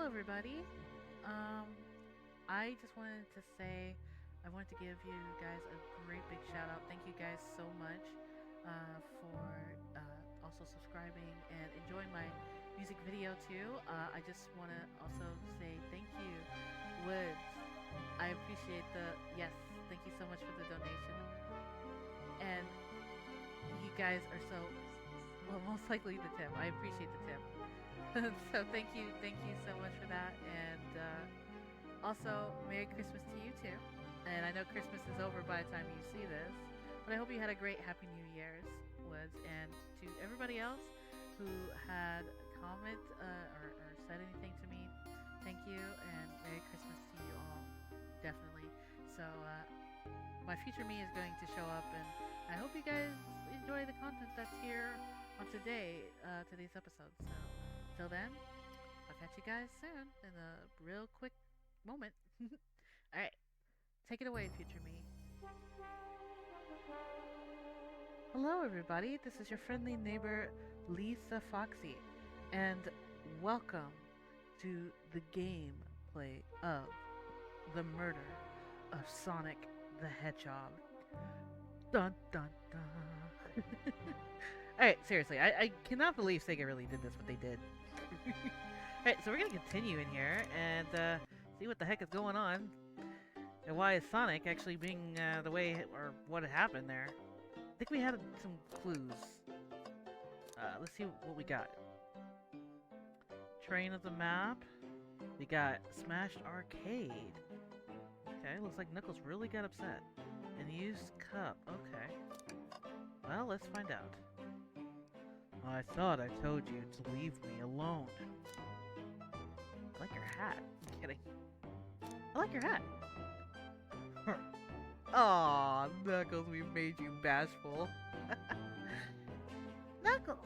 Hello, everybody. Um, I just wanted to say I wanted to give you guys a great big shout out. Thank you guys so much for also subscribing and enjoying my music video too. I just want to also say thank you, Woods. I appreciate the yes. Thank you so much for the donation. And you guys are so well, most likely the tip. I appreciate the tip. So thank you so much for that, and also Merry Christmas to you too. And I know Christmas is over by the time you see this, but I hope you had a great Happy New Year's, Woods, and to everybody else who had comment or said anything to me, thank you and Merry Christmas to you all, definitely. So my future me is going to show up, and I hope you guys enjoy the content that's here on today's episode. So. Till then, I'll catch you guys soon in a real quick moment. Alright, take it away, future me. Hello, everybody. This is your friendly neighbor, Lisa Foxy, and welcome to the gameplay of the murder of Sonic the Hedgehog. Dun dun dun. Alright, seriously, I cannot believe Sega really did this, what they did. Alright, so we're gonna continue in here and see what the heck is going on. And why is Sonic actually being the way, or what happened there. I think we had some clues. Let's see what we got. Train of the map. We got Smashed Arcade. Okay, looks like Knuckles really got upset. And used cup, okay. Well, let's find out. I thought I told you to leave me alone. I like your hat. I'm kidding. I like your hat. Aw, Knuckles, we made you bashful. Knuckles,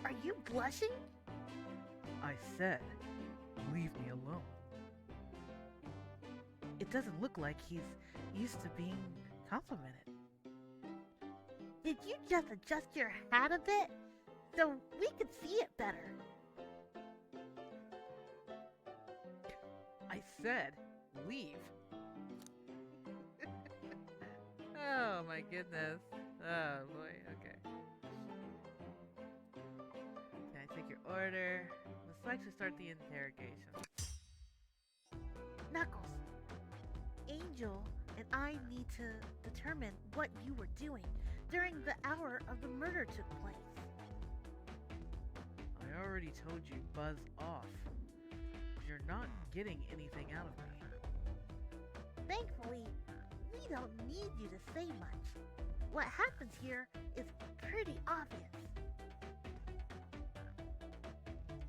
are you blushing? I said, leave me alone. It doesn't look like he's used to being complimented. Did you just adjust your hat a bit so we could see it better? I said, leave. Oh my goodness. Oh boy, okay. Can I take your order? Let's actually start the interrogation. Knuckles, Angel and I need to determine what you were doing during the hour of the murder took place. I already told you, buzz off. You're not getting anything out of me. Thankfully, we don't need you to say much. What happens here is pretty obvious.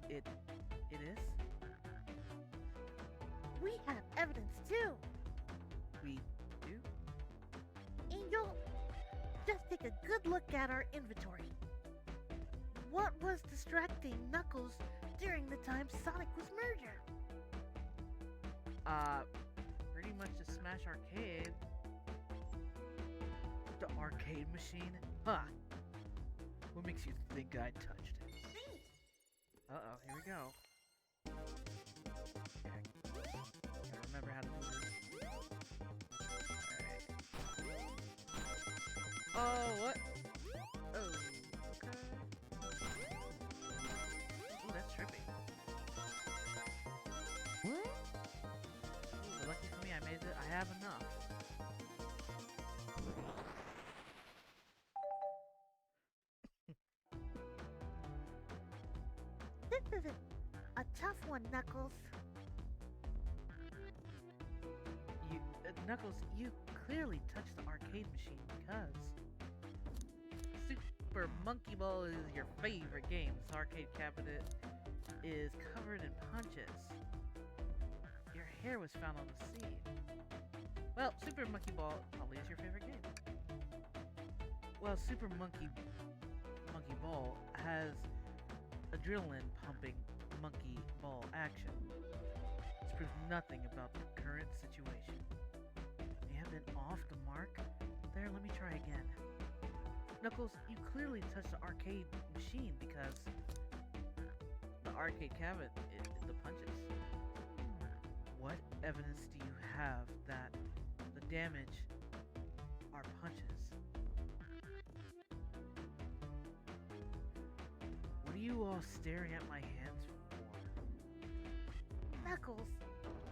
It is? We have evidence too. We do? Angel, just take a good look at our inventory. What was distracting Knuckles during the time Sonic was murdered? Pretty much the Smash Arcade. The arcade machine? Huh. What makes you think I touched it? Uh-oh, here we go. Okay. Gotta remember how to do this. Alright. Oh, what? Oh, okay. Ooh, that's trippy. But lucky for me, I made it. I have enough. This isn't a tough one, Knuckles. Knuckles, you clearly touched the arcade machine because Super Monkey Ball is your favorite game. This arcade cabinet is covered in punches. Your hair was found on the scene. Well, Super Monkey Ball probably is your favorite game. Well, Super Monkey Ball has adrenaline pumping monkey ball action. This proves nothing about the current situation. You have been off the mark? There, let me try again. Knuckles, you clearly touched the arcade machine because the arcade cabinet, the punches. What evidence do you have that the damage are punches? What are you all staring at my hands for? Knuckles,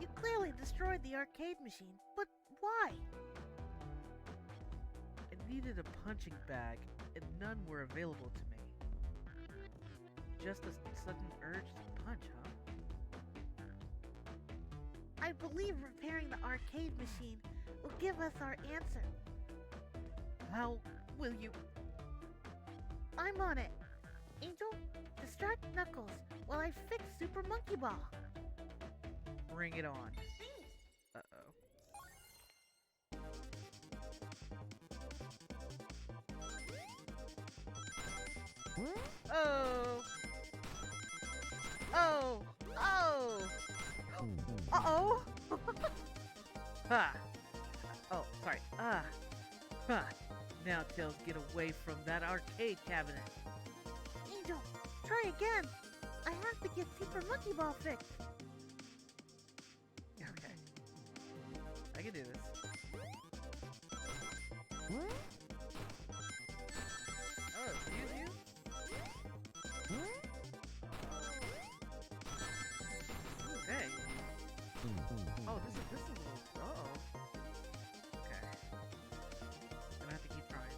you clearly destroyed the arcade machine, but why? I needed a punching bag, and none were available to me. Just a sudden urge to punch, huh? I believe repairing the arcade machine will give us our answer. How will you? I'm on it. Angel, distract Knuckles while I fix Super Monkey Ball. Bring it on. Uh-oh. Oh! Oh! Oh! Uh-oh! Ha! Oh, sorry. Ha! Now, Tails, get away from that arcade cabinet. Angel, try again. I have to get Super Monkey Ball fixed. Okay. I can do this. Oh, excuse you? Okay. Oh, this is a little. Uh-oh. Okay. Gonna have to keep trying.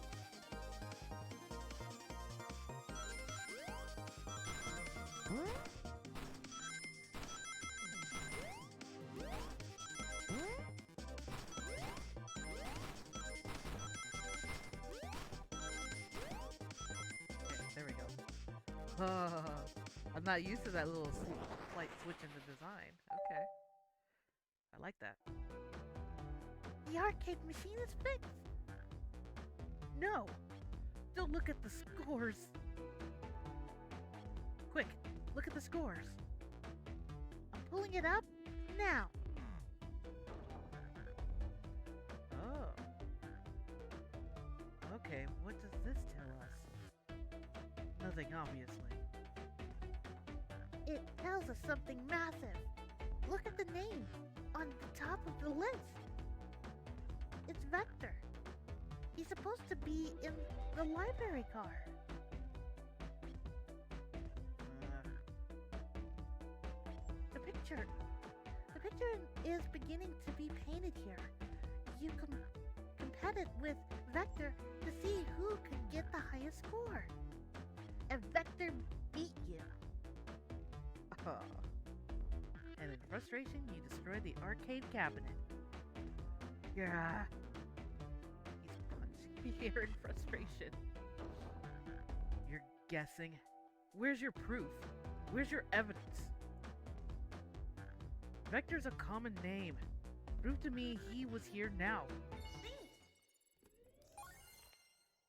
Okay, there we go. I'm not used to that little slight switch in the design. Okay. I like that. The arcade machine is fixed. No. Don't look at the scores. Quick, look at the scores. I'm pulling it up now. Oh. Okay, what does this tell us? Nothing, obviously. It tells us something massive. Look at the name on the top of the list. It's Vector. He's supposed to be in the library car. The picture is beginning to be painted here. You competed with Vector to see who could get the highest score. And Vector beat you. And in frustration, you destroyed the arcade cabinet. Yeah. He's punching me here in frustration. You're guessing? Where's your proof? Where's your evidence? Vector's a common name. Prove to me he was here now.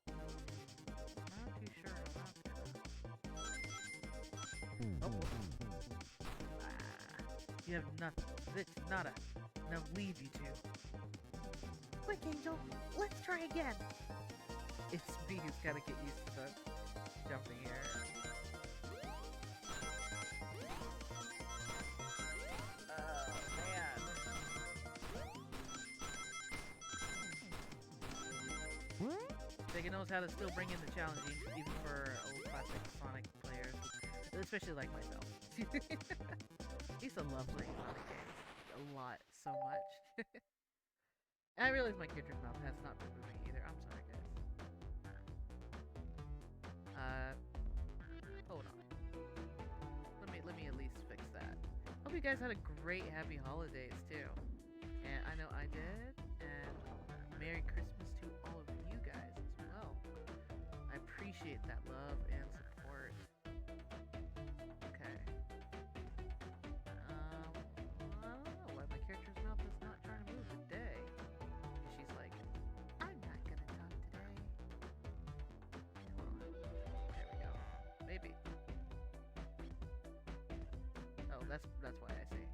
Not too sure about that. Oh. You have nothing. It's not enough leave you two. Quick, Angel. Let's try again. It's me who's gotta get used to the jumping here. Oh, man. Sega knows how to still bring in the challenging, even for old classic Sonic players, especially like myself. I used to love playing Sonic games a lot, so much. And I realize my character's mouth has not been moving either. I'm sorry, guys. Hold on. Let me at least fix that. Hope you guys had a great, happy holidays too. And I know I did. And Merry Christmas to all of you guys as well. I appreciate that love and support. Okay. I don't know why my character's mouth is not trying to move today. She's like, I'm not gonna talk today. Hold on. There we go. Maybe. Oh, that's why I say.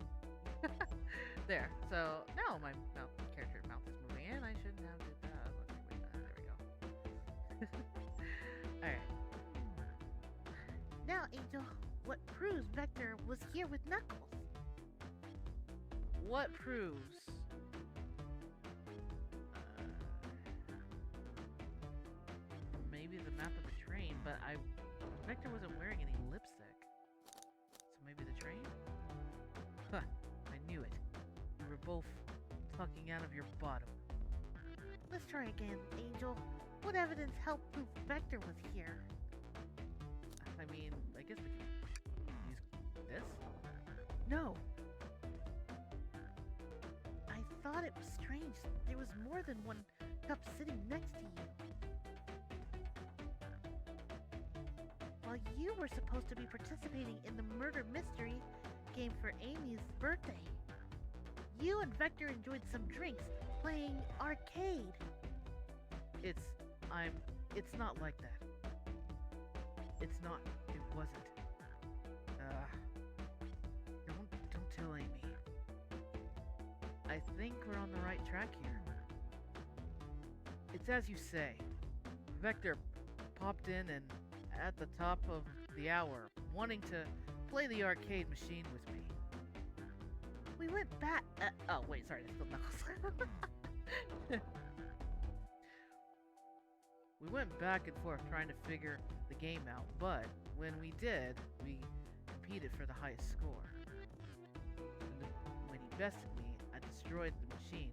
There. So now my character's mouth is moving in. I shouldn't have did that. Wait, there we go. Alright. Now, Angel, what proves Vector was here with Knuckles? What proves? Maybe the map of the train, but Vector wasn't wearing any lipstick. So maybe the train? Huh, I knew it. You were both talking out of your bottom. Let's try again, Angel. What evidence helped prove Vector was here? I mean, I guess we can use this? No. I thought it was strange. There was more than one cup sitting next to you. While you were supposed to be participating in the murder mystery game for Amy's birthday, you and Vector enjoyed some drinks playing arcade. It's not like that. It wasn't. Don't tell Amy. I think we're on the right track here. It's as you say. Vector popped in and at the top of the hour, wanting to play the arcade machine with me. We went back. Oh, wait, sorry, that's still Knuckles. We went back and forth trying to figure the game out, but when we did, we competed for the highest score. When he bested me, I destroyed the machine.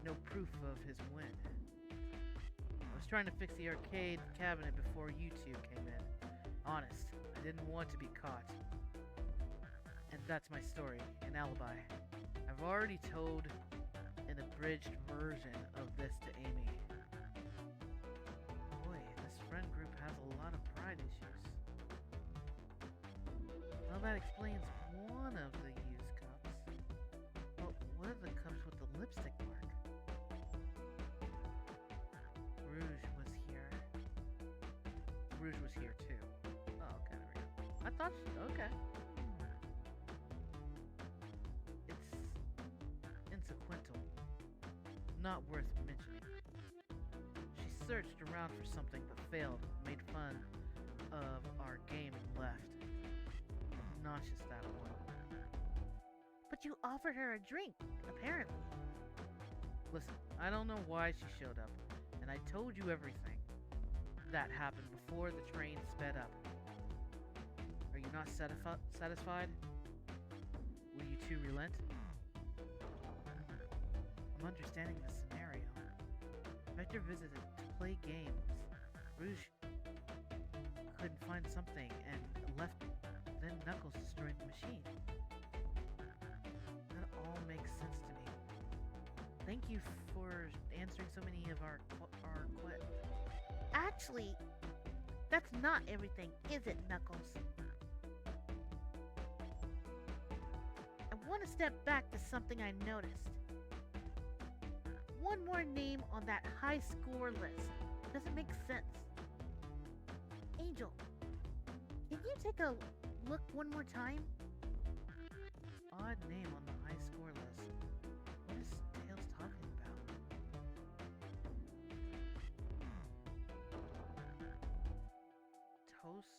No proof of his win. I was trying to fix the arcade cabinet before you two came in. Honest, I didn't want to be caught. And that's my story, an alibi. I've already told an abridged version of this to Amy. Boy, this friend group has a lot of pride issues. Well, that explains one of the used cups. But what are the cups with the lipstick mark? Rouge was here. Rouge was here too. Oh, okay, there we go. I thought okay. It's insequential. Not worth mentioning. She searched around for something but failed, made fun of our game and left. Obnoxious, that one. But you offered her a drink, apparently. Listen, I don't know why she showed up, and I told you everything that happened before the train sped up. Are you not satisfied? Will you two relent? I'm understanding the scenario. Vector visited to play games. Rouge couldn't find something and left. Then Knuckles destroyed the machine. That all makes sense to me. Thank you for answering so many of our questions. Actually, that's not everything, is it, Knuckles? I want to step back to something I noticed. One more name on that high score list. Doesn't make sense. Angel, can you take a look one more time? Odd name on the high score list. What is Tails talking about? Toast?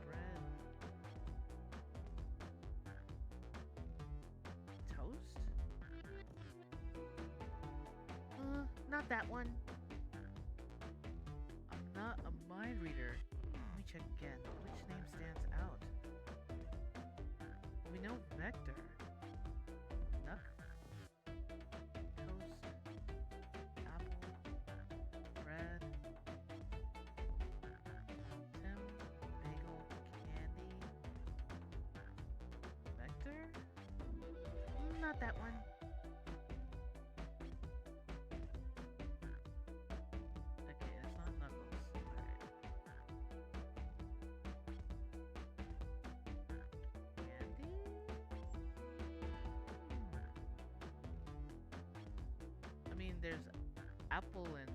Bread? Toast? Not that one. I'm not a mind reader. Let me check again. Which name stands out? We know Vector. Nuck? Toast? Apple? Bread? Tim? Bagel? Candy? Vector? Not that one. Okay, that's not Knuckles. Alright. Candy? I mean, there's apple and...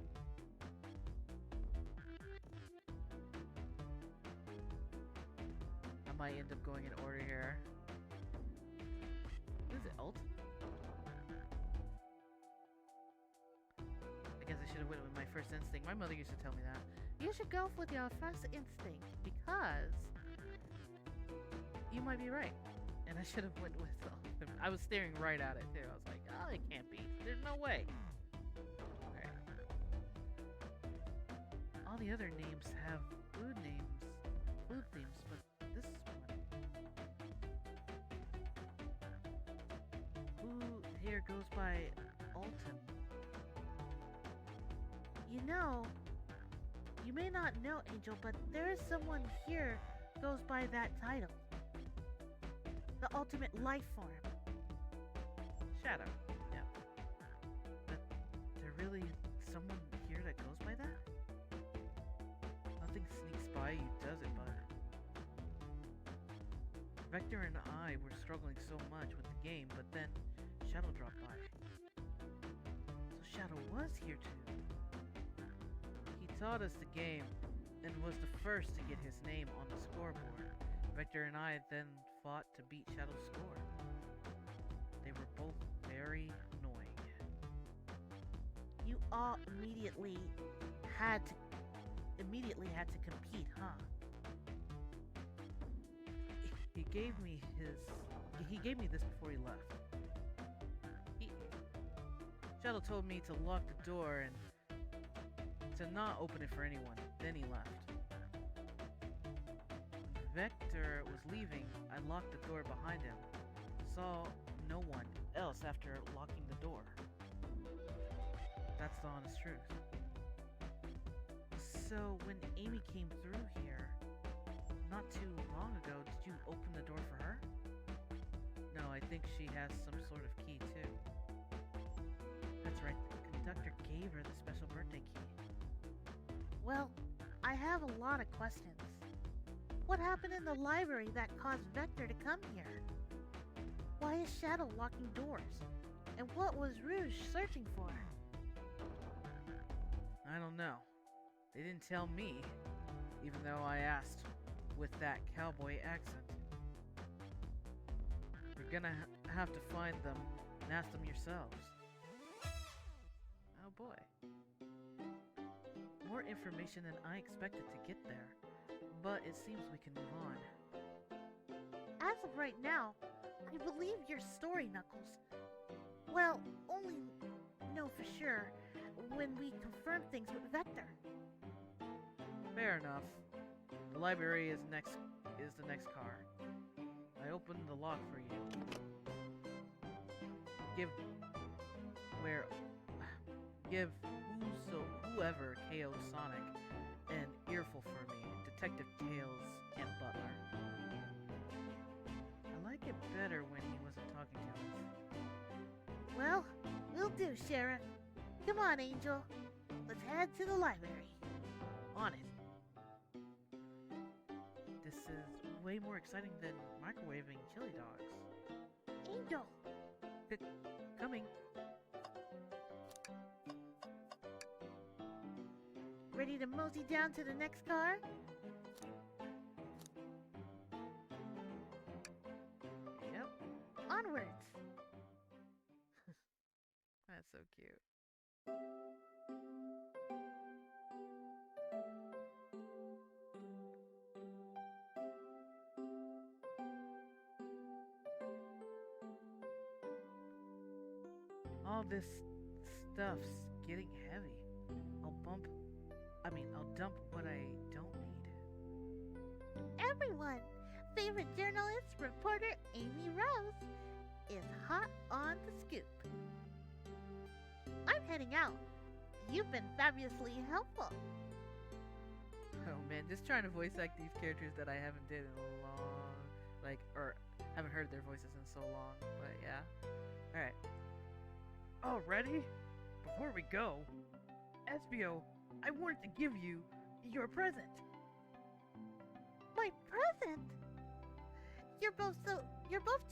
I might end up going in order here. What is it, alt? I guess I should have went with my first instinct. My mother used to tell me that. You should go with your first instinct because You might be right. And I should have went with him. I was staring right at it too. I was like, oh, it can't be. There's no way. Alright. All the other names have food themes, but this one. Who here goes by Alton? You know, you may not know, Angel, but there is someone here goes by that title. The ultimate life form. Shadow. Yeah. But there really someone here that goes by that? Nothing sneaks by you, does it, bud? Vector and I were struggling so much with the game, but then Shadow dropped by. So Shadow was here too. He taught us the game and was the first to get his name on the scoreboard. Vector and I then fought to beat Shadow's score. They were both very annoying. You all immediately had to compete, huh? He gave me this before he left. Shadow told me to lock the door and to not open it for anyone. Then he left. Vector was leaving. I locked the door behind him. Saw no one else after locking the door. That's the honest truth. So when Amy came through here not too long ago, did you open the door for her? No, I think she has some sort of key too. That's right, the conductor gave her the special birthday key. Well, I have a lot of questions. What happened in the library that caused Vector to come here? Why is Shadow locking doors? And what was Rouge searching for? I don't know. They didn't tell me, even though I asked with that cowboy accent. You're gonna have to find them and ask them yourselves. Oh boy. More information than I expected to get there, but it seems we can move on. As of right now, I believe your story, Knuckles. Well, only know for sure when we confirm things with Vector. Fair enough. The library is the next car. I opened the lock for you. Give whoever KO'd Sonic an earful for me, Detective Tails and Butler. I like it better when he wasn't talking to us. Well, will do, Sheriff. Come on, Angel. Let's head to the library. On it. This is way more exciting than microwaving chili dogs. Angel! Coming. Ready to mosey down to the next car? Yep. Onwards! That's so cute. All this stuff's getting heavy. I'll dump what I don't need. Everyone! Favorite journalist, reporter Amy Rose is hot on the scoop. I'm heading out. You've been fabulously helpful. Oh man, just trying to voice act these characters that I haven't did in a long, or haven't heard their voices in so long, but yeah. Alright. Oh, ready? Before we go, Espio, I wanted to give you your present. My present? You're both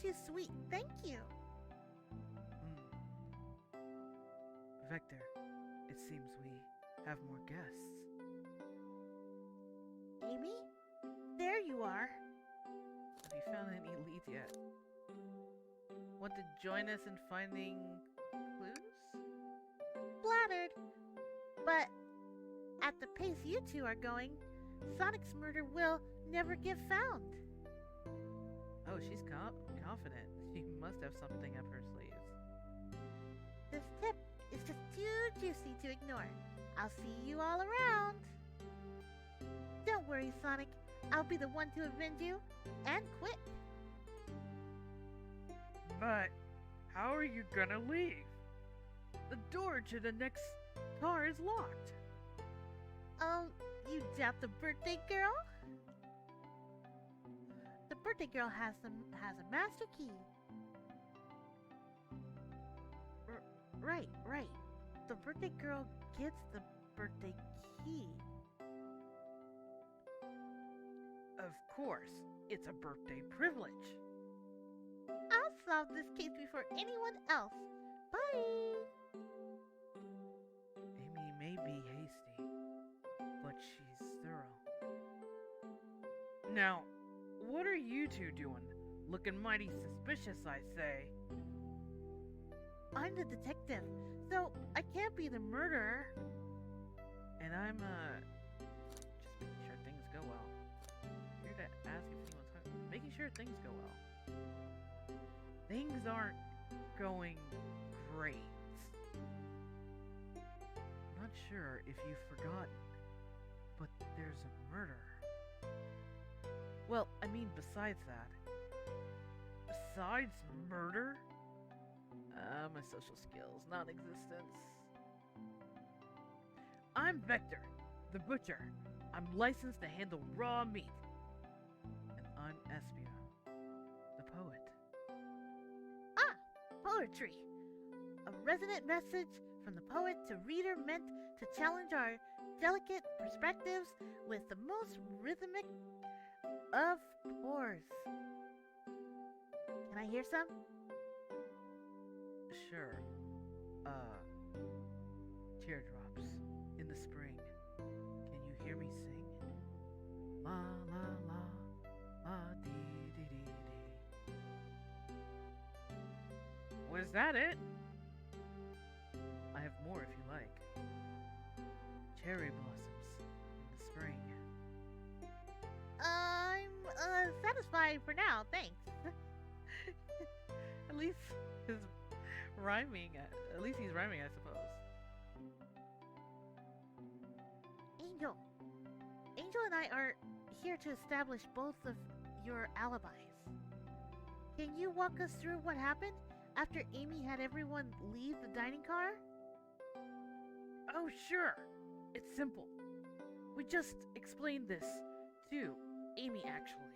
too sweet. Thank you. Vector, it seems we have more guests. Amy? There you are. Have you found any leads yet? Want to join us in finding clues? Flattered. But at the pace you two are going, Sonic's murder will never get found. Oh, she's confident. confident. She must have something up her sleeves. This tip is just too juicy to ignore. I'll see you all around. Don't worry, Sonic. I'll be the one to avenge you, and quick. But how are you gonna leave? The door to the next car is locked. Oh, you doubt the birthday girl? The birthday girl has a master key. Right. The birthday girl gets the birthday key. Of course, it's a birthday privilege. I'll solve this case before anyone else. Bye. Amy may be hasty, but she's thorough. Now, what are you two doing? Looking mighty suspicious, I say. I'm the detective, so I can't be the murderer. And I'm, just making sure things go well. Here to ask if anyone's hungry. Making sure things go well. Things aren't going great. Not sure if you've forgotten, but there's a murder. Well, I mean, besides that. Besides murder? My social skills, non-existence. I'm Vector, the butcher. I'm licensed to handle raw meat. And I'm Espio, the poet. Ah, poetry. A resonant message from the poet to reader meant to challenge our delicate perspectives with the most rhythmic of pores. Can I hear some? Sure. Teardrops in the spring. Can you hear me sing? La la la, la dee dee dee dee. Was that it? I have more if you like. Cherry blossoms in the spring. I'm satisfied for now, thanks. At least his rhyming. At least he's rhyming, I suppose. Angel and I are here to establish both of your alibis. Can you walk us through what happened after Amy had everyone leave the dining car? Oh, sure. It's simple. We just explained this to Amy, actually.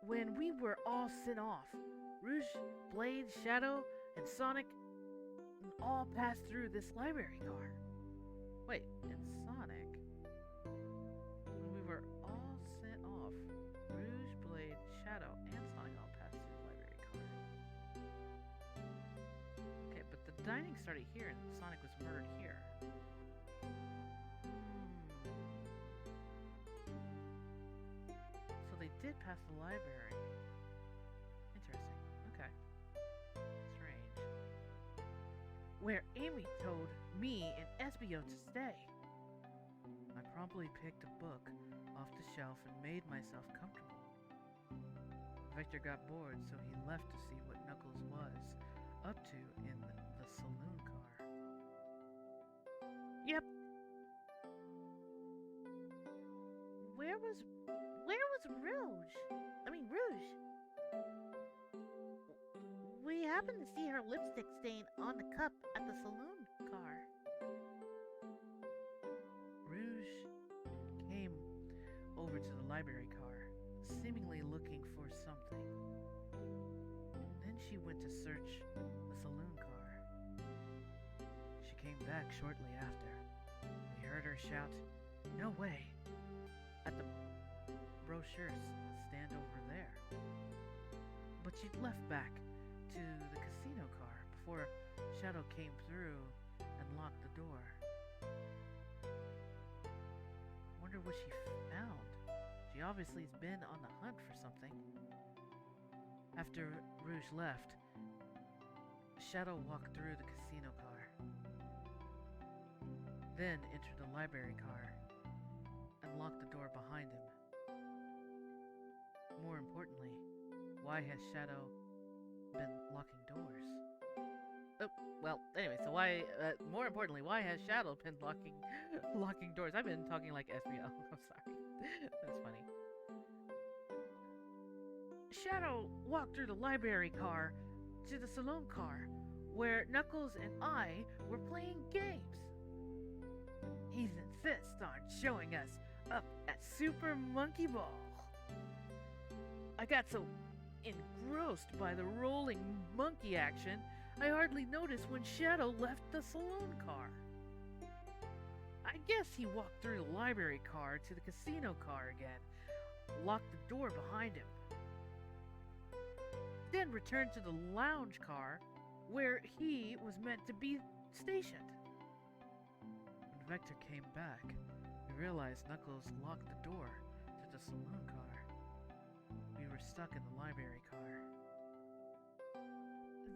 When we were all sent off, Rouge, Blade, Shadow, and Sonic all passed through this library car. Wait, and Sonic? When we were all sent off, Rouge, Blade, Shadow, and Sonic all passed through the library car. Okay, but the dining started here and Sonic was murdered here. So they did pass the library. Interesting. Okay. Strange. Where Amy told me and Espio to stay. I promptly picked a book off the shelf and made myself comfortable. Vector got bored, so he left to see what Knuckles was up to in the saloon car. Yep. Where was Rouge? Rouge. We happened to see her lipstick stain on the cup at the saloon car. Rouge came over to the library car, seemingly looking for something. Then she went to search the saloon car. She came back shortly after. We heard her shout, "No way!" at the brochure stand over there. But she'd left back to the casino car before Shadow came through and locked the door. Wonder what she found. She obviously has been on the hunt for something. After Rouge left, Shadow walked through the casino car, then entered the library car and locked the door behind him. why has Shadow been locking doors? Oh, well, anyway, so why, more importantly, why has Shadow been locking doors? I've been talking like SBL. I'm sorry. That's funny. Shadow walked through the library car to the saloon car, where Knuckles and I were playing games. He insists on showing us up at Super Monkey Ball. I got so engrossed by the rolling monkey action, I hardly noticed when Shadow left the saloon car. I guess he walked through the library car to the casino car again, locked the door behind him, then returned to the lounge car where he was meant to be stationed. When Vector came back, we realized Knuckles locked the door to the saloon car. We were stuck in the library car.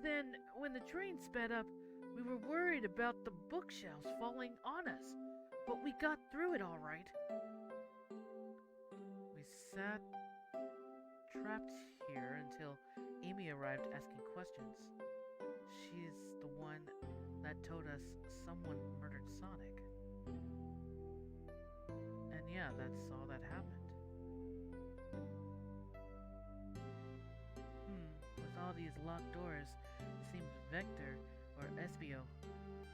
Then, when the train sped up, we were worried about the bookshelves falling on us, but we got through it all right. We sat trapped here until Amy arrived asking questions. She's the one that told us someone murdered Sonic. And yeah, that's all that happened. With all these locked doors, it seems Vector or SBO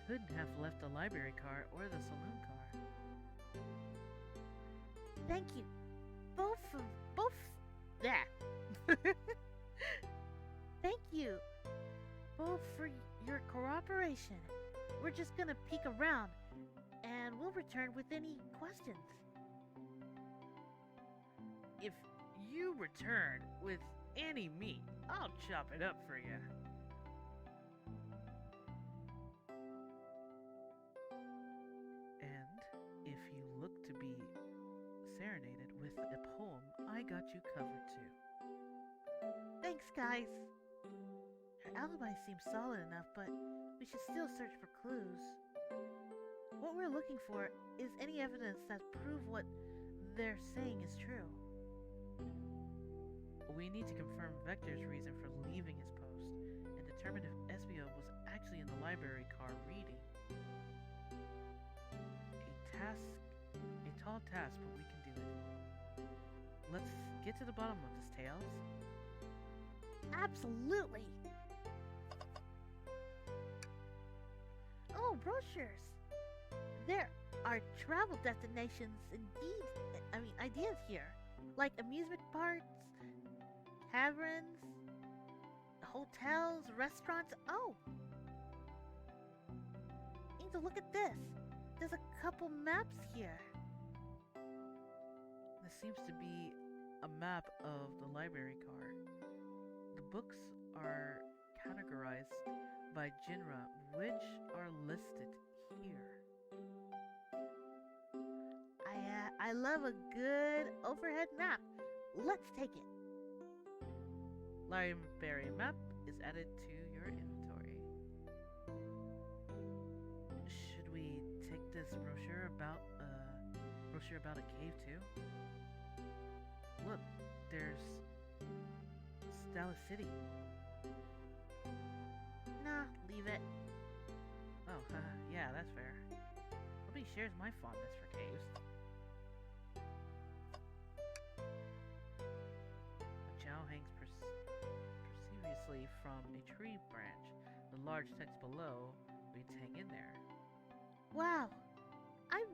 couldn't have left the library car or the saloon car. Thank you. Thank you both for your cooperation. We're just gonna peek around and we'll return with any questions. If you return with any meat, I'll chop it up for you. And if you look to be serenaded with a poem, I got you covered too. Thanks, guys. Our alibi seems solid enough, but we should still search for clues. What we're looking for is any evidence that prove what they're saying is true. We need to confirm Vector's reason for leaving his post and determine if SBO was actually in the library car reading. A tall task, but we can do it. Let's get to the bottom of this, Tails. Absolutely! Oh, brochures! There are travel destinations ideas here. Like amusement parks, taverns, hotels, restaurants. Oh! Angel, look at this. There's a couple maps here. This seems to be a map of the library car. The books are categorized by genre, which are listed here. I love a good overhead map. Let's take it. Library map is added to your inventory. Should we take this brochure about a cave too? Look, there's Stella City. Nah, leave it. Oh, yeah, that's fair. Nobody shares my fondness for caves. A chow hangs precipitously from a tree branch. The large text below reads "Hang in there." Wow, I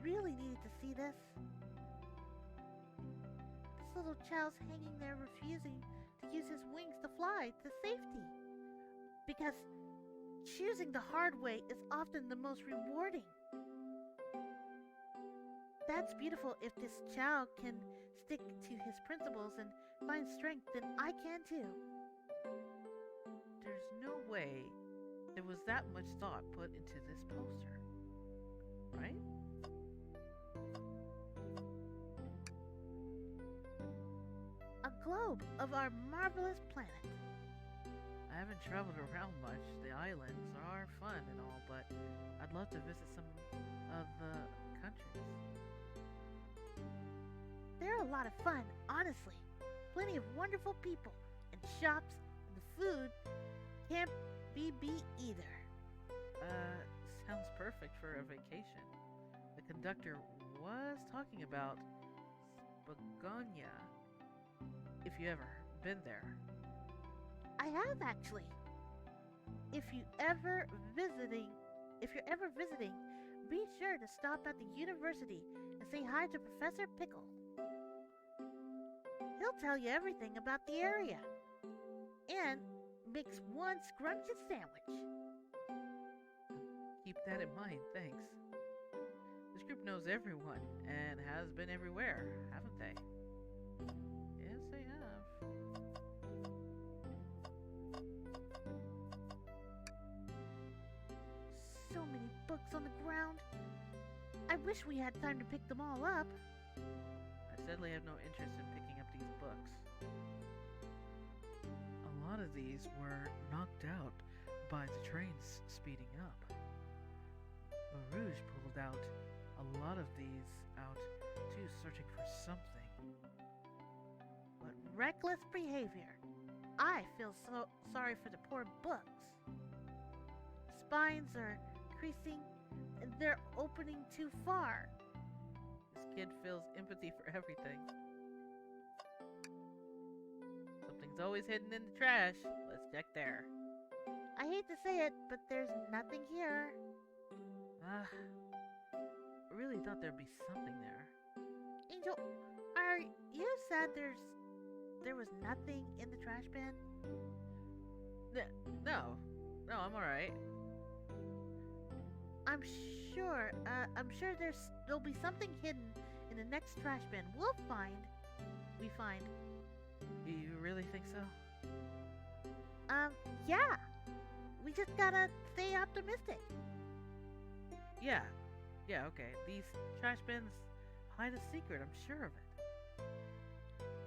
really needed to see this. This little chow's hanging there refusing to use his wings to fly to safety. Because choosing the hard way is often the most rewarding. That's beautiful. If this chow can stick to his principles and find strength, then I can too. There's no way there was that much thought put into this poster, right? A globe of our marvelous planet. I haven't traveled around much. The islands are fun and all, but I'd love to visit some of the countries. They're a lot of fun, honestly. Plenty of wonderful people, and and shops, and the food can't be beat either. Sounds perfect for a vacation. The conductor was talking about Spagonia, if you ever been there. I have actually. If you ever visiting, if you're ever visiting, be sure to stop at the university and say hi to Professor Pickle. He'll tell you everything about the area and makes one scrumptious sandwich. Keep that in mind, thanks. This group knows everyone and has been everywhere, haven't they? Yes, they have. So many books on the ground. I wish we had time to pick them all up. I sadly have no interest in picking up these books. A lot of these were knocked out by the trains speeding up. Rouge pulled out a lot of these out too, searching for something. But reckless behavior. I feel so sorry for the poor books. Spines are creasing and they're opening too far. This kid feels empathy for everything. Something's always hidden in the trash. Let's check there. I hate to say it, but there's nothing here. I really thought there'd be something there. Angel, are you sad there was nothing in the trash bin? No, I'm alright. I'm sure there'll be something hidden in the next trash bin. We find. You really think so? Yeah. We just gotta stay optimistic. Yeah, okay. These trash bins hide a secret, I'm sure of it.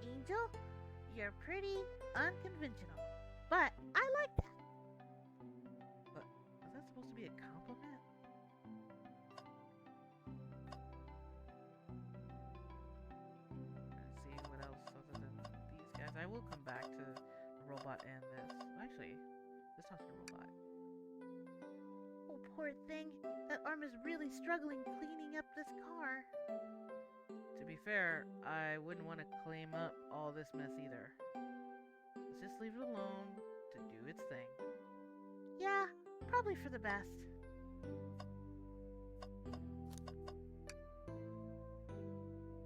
Angel, you're pretty unconventional, but I like that. But is that supposed to be a compliment? Let's see what else other than these guys. I will come back to the robot and this. Actually, let's talk to the robot. Oh, poor thing. That arm is really struggling cleaning up this car. To be fair, I wouldn't want to clean up all this mess either. Let's just leave it alone to do its thing. Yeah, probably for the best.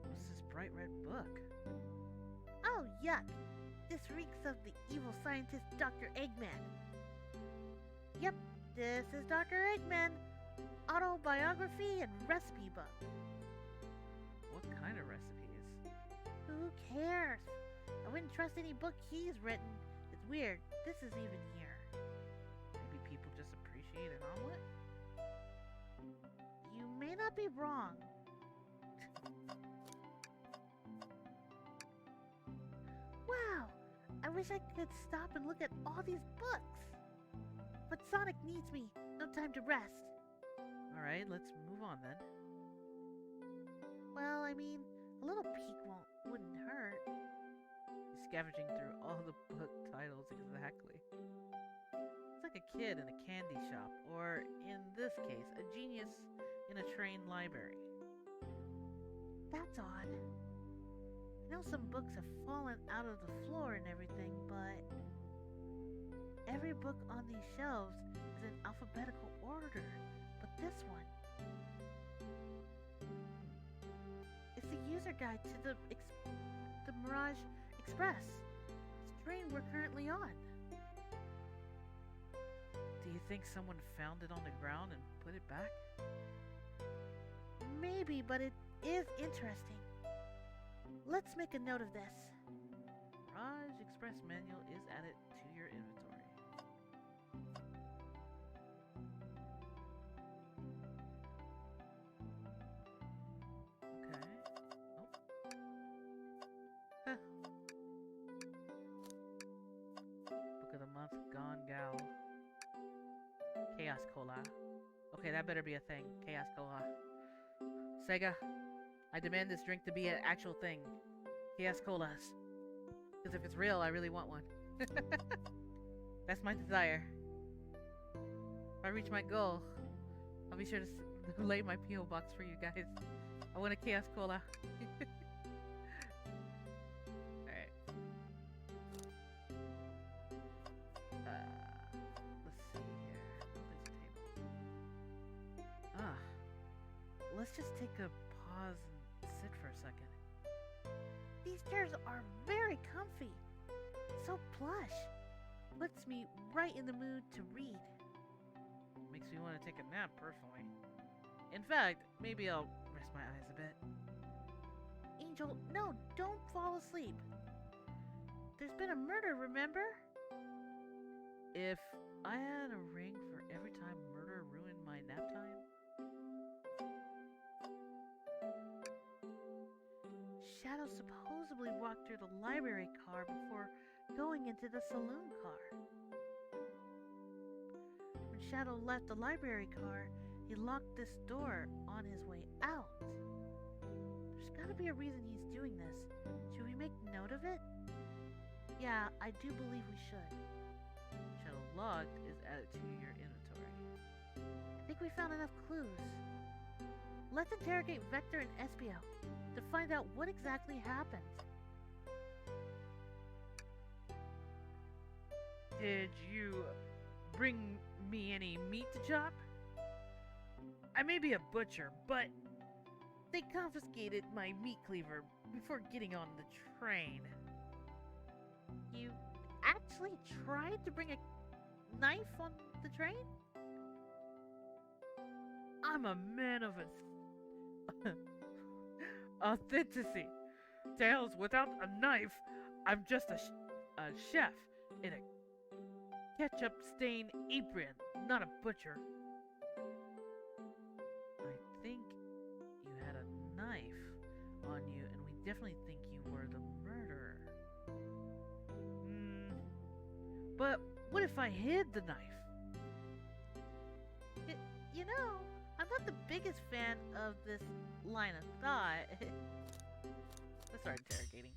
What's this bright red book? Oh, yuck. This reeks of the evil scientist Dr. Eggman. Yep, this is Dr. Eggman. Autobiography and recipe book. What kind of recipes? Who cares? I wouldn't trust any book he's written. It's weird. This is even here. Maybe people just appreciate an omelet? You may not be wrong. Wow! I wish I could stop and look at all these books. But Sonic needs me. No time to rest. Alright, let's move on then. Well, I mean, a little peek wouldn't hurt. He's scavenging through all the book titles exactly. It's like a kid in a candy shop, or in this case, a genius in a train library. That's odd. I know some books have fallen out of the floor and everything, but every book on these shelves is in alphabetical order. But this one, it's the user guide to the Mirage Express. It's the train we're currently on. Do you think someone found it on the ground and put it back? Maybe, but it is interesting. Let's make a note of this. Mirage Express manual is added to your inventory. Okay. Oh. Huh. Book of the month, Gone Gal. Chaos Cola. Okay, that better be a thing. Chaos Cola. Sega, I demand this drink to be an actual thing. Chaos Colas. Because if it's real, I really want one. That's my desire. If I reach my goal, I'll be sure to lay my P.O. box for you guys. I want a Chaos Cola. Alright. Let's see here. There's a table. Let's just take a pause and sit for a second. These chairs are very comfy. So plush. Puts me right in the mood to read. Makes me want to take a nap, personally. In fact, maybe I'll rest my eyes a bit. Angel, no, don't fall asleep. There's been a murder, remember? If I had a ring for every time murder ruined my nap time? Shadow supposedly walked through the library car before going into the saloon car. When Shadow left the library car, he locked this door on his way out. There's gotta be a reason he's doing this. Should we make note of it? Yeah, I do believe we should. Shadow logged is added to your inventory. I think we found enough clues. Let's interrogate Vector and Espio to find out what exactly happened. Did you bring me any meat to chop? I may be a butcher, but they confiscated my meat cleaver before getting on the train. You actually tried to bring a knife on the train? I'm a man of authenticity. Tails, without a knife, I'm just a chef in a ketchup-stained apron, not a butcher. I think you had a knife on you, and we definitely think you were the murderer. But what if I hid the knife? You know, I'm not the biggest fan of this line of thought. Let's start interrogating.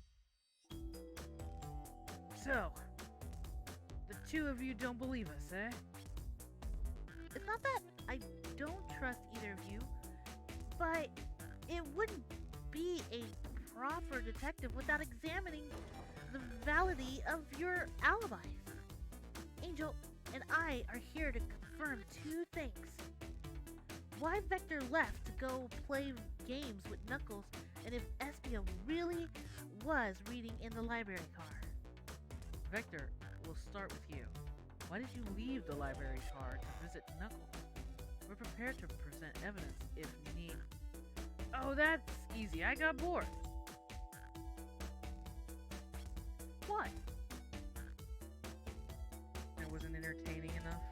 So, the two of you don't believe us, eh? It's not that I don't trust either of you, but it wouldn't be a proper detective without examining the validity of your alibis. Angel and I are here to confirm two things. Why Vector left to go play games with Knuckles, and if Espio really was reading in the library car. Vector, we'll start with you. Why did you leave the library car to visit Knuckles? We're prepared to present evidence if need. Oh, that's easy. I got bored. What? It wasn't entertaining enough?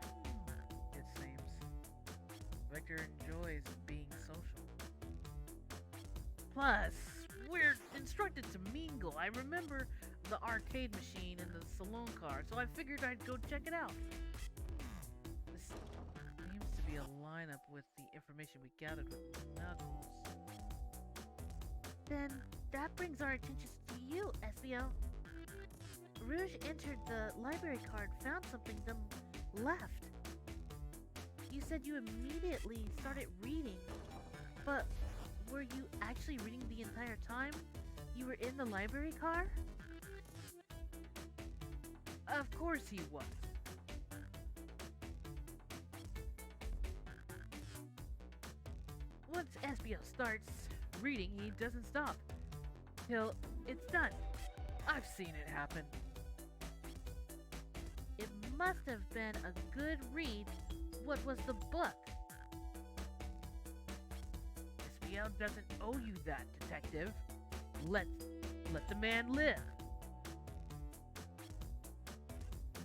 It seems. Vector enjoys being social. Plus, we're instructed to mingle. I remember the arcade machine in the saloon car, so I figured I'd go check it out. This seems to be a lineup with the information we gathered with Knuckles. Then that brings our attention to you, Espio. Rouge entered the library card, found something, then left. You said you immediately started reading, but were you actually reading the entire time you were in the library car? Of course he was. Once Espio starts reading, he doesn't stop till it's done. I've seen it happen. It must have been a good read. What was the book? Espio doesn't owe you that, detective. Let the man live.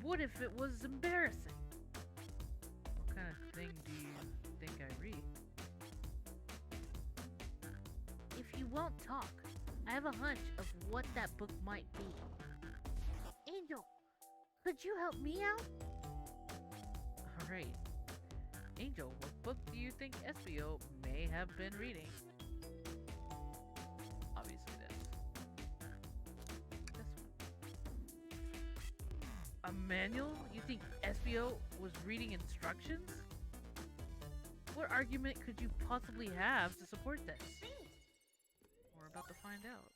What if it was embarrassing? What kind of thing do you think I read? If you won't talk, I have a hunch of what that book might be. Angel, could you help me out? Alright. Angel, what book do you think Espio may have been reading? Obviously this. This one. A manual? You think SBO was reading instructions? What argument could you possibly have to support this? We're about to find out.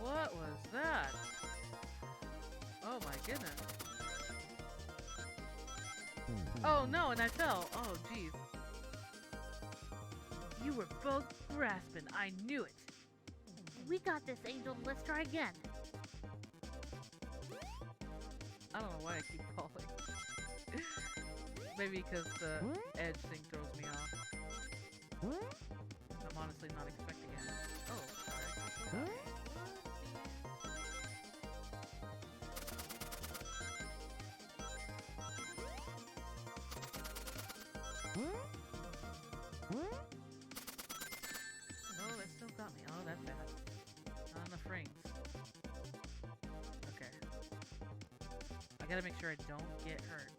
What was that? Oh my goodness. Oh no, and I fell. Oh jeez. You were both grasping. I knew it. We got this, Angel. Let's try again. I don't know why I keep falling. Maybe because the edge thing throws me off. I'm honestly not expecting it. Oh, sorry. Oh, that still got me. Oh, that's bad. Not enough rings. Okay. I gotta make sure I don't get hurt.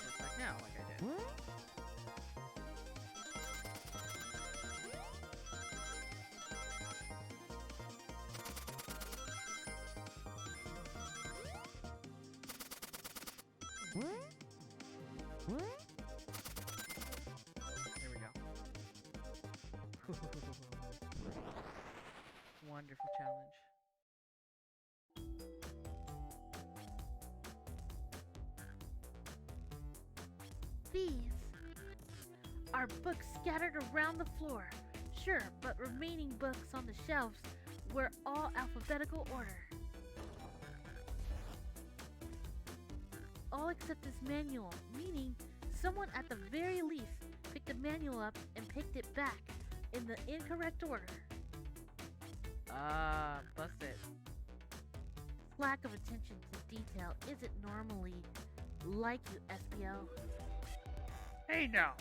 Just like now, like I did. There we go. Wonderful challenge. These are books scattered around the floor. Sure, but remaining books on the shelves were all alphabetical order. All except this manual, meaning someone at the very least picked the manual up and picked it back in the incorrect order. Busted. Lack of attention to detail isn't normally like you, SBO. Hey now!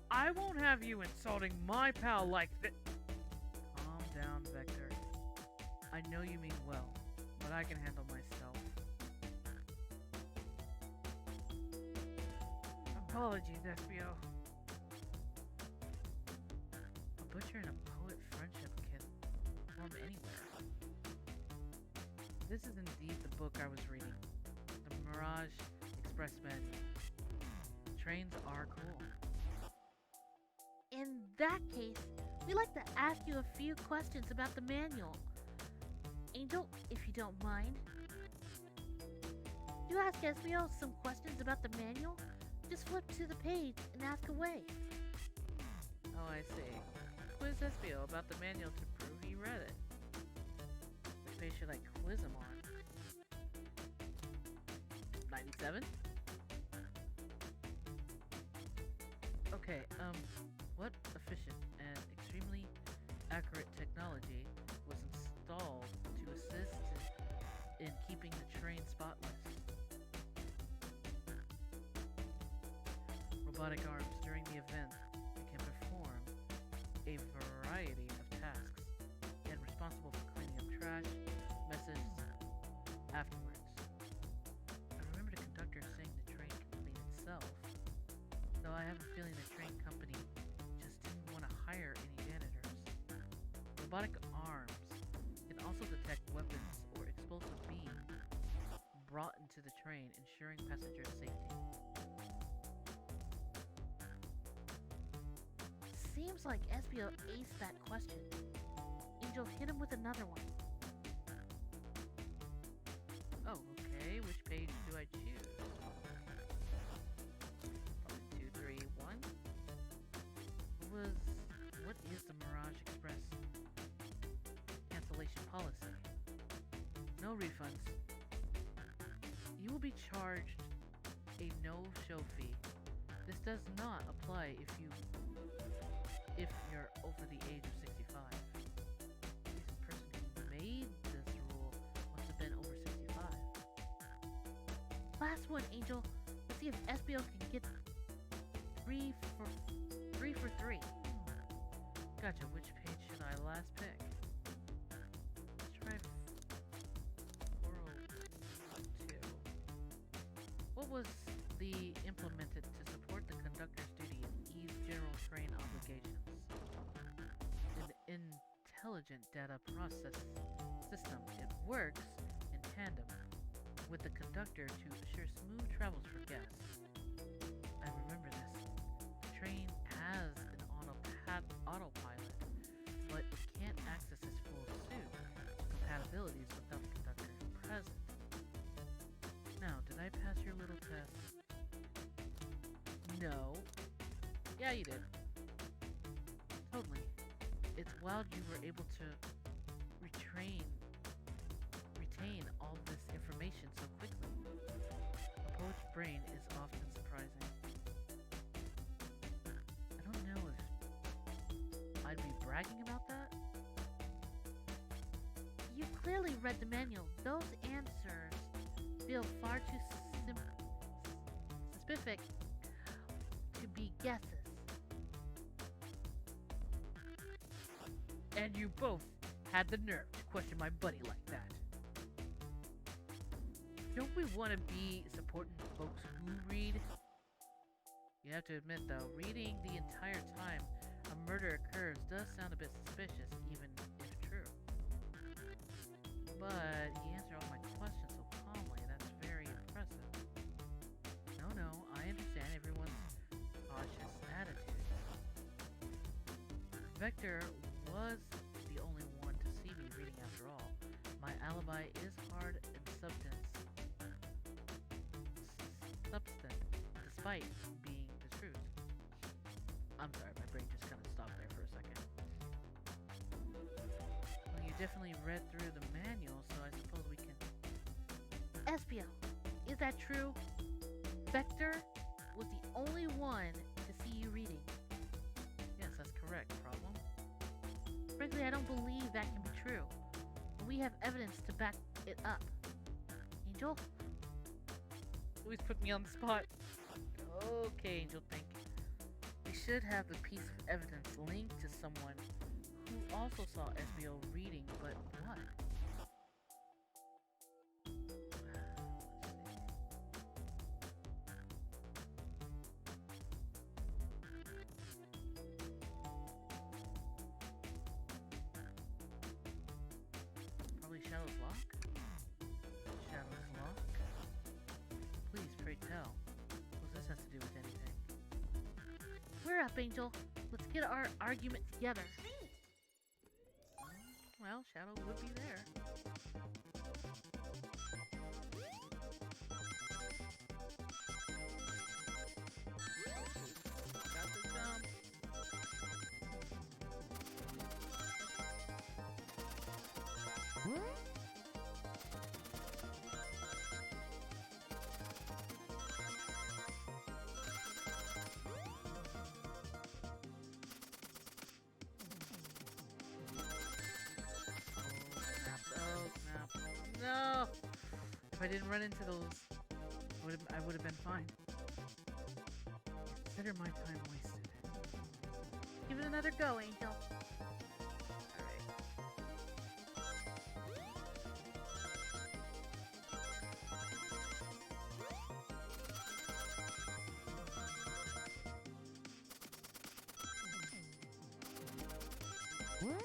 I won't have you insulting my pal like this. Calm down, Vector. I know you mean well, but I can handle myself. Apologies, SBO. A butcher and a poet friendship can form anywhere. This is indeed the book I was reading. The Mirage Express Manual. Trains are cool. In that case, we'd like to ask you a few questions about the manual. Angel, if you don't mind. You ask SBO some questions about the manual? Just flip to the page and ask away. Oh, I see. Quiz SBO about the manual to prove he read it. Which page should I quiz him on? 97? Okay, what efficient and extremely accurate technology was installed to assist in keeping the train spotless? Robotic arms during the event can perform a variety of tasks and responsible for cleaning up trash, messes afterwards. I remember the conductor saying the train can clean itself, though I have a feeling the train company just didn't want to hire any janitors. Robotic arms can also detect weapons or explosive beings brought into the train, ensuring passenger safety. Seems like SBO aced that question. Angel, hit him with another one. Oh, okay. Which page do I choose? Probably 2, 3, 1. What is the Mirage Express cancellation policy? No refunds. You will be charged a no-show fee. This does not apply if you're over the age of 65. This person who made this rule must have been over 65. Last one, Angel. Let's see if SBO can get 3 for 3. Gotcha. Which page should I last pick? Let's try was the implemented to support the conductor's duty and ease general train obligations. An intelligent data process system. It works in tandem with the conductor to assure smooth travels for guests. I remember this. The train has an autopilot, but it can't access its full suit compatibilities without the conductor present. Now, did I pass your little test? No. Yeah, you did. Totally. It's wild you were able to retain all this information so quickly. A poet's brain is often surprising. I don't know if I'd be bragging about that. You clearly read the manual. Those answers feel far too specific to be guesses. And you both had the nerve to question my buddy like that. Don't we want to be supporting folks who read? You have to admit though, reading the entire time a murder occurs does sound a bit suspicious, even if true. But he answered all my questions so calmly, that's very impressive. No, I understand everyone's cautious attitude. Vector was the only one to see me reading after all. My alibi is hard and substance, despite being the truth. I'm sorry, my brain just kind of stopped there for a second. Well, you definitely read through the manual, so I suppose we can... Espio, is that true? Vector was the only one to see you reading. Yes, that's correct. Problem? Frankly, I don't believe that can be true. But we have evidence to back it up. Angel? Always put me on the spot. Okay, Angel, think. We should have the piece of evidence linked to someone who also saw SBO reading, but what? Probably Shadow's Lock? Shadow's Lock? Please, pray tell. What this has to do with anything? We're up, Angel. Let's get our argument together. Well, Shadow would be there. Got the jump. No! If I didn't run into those, I would have been fine. Consider my time wasted. Give it another go, Angel. Alright.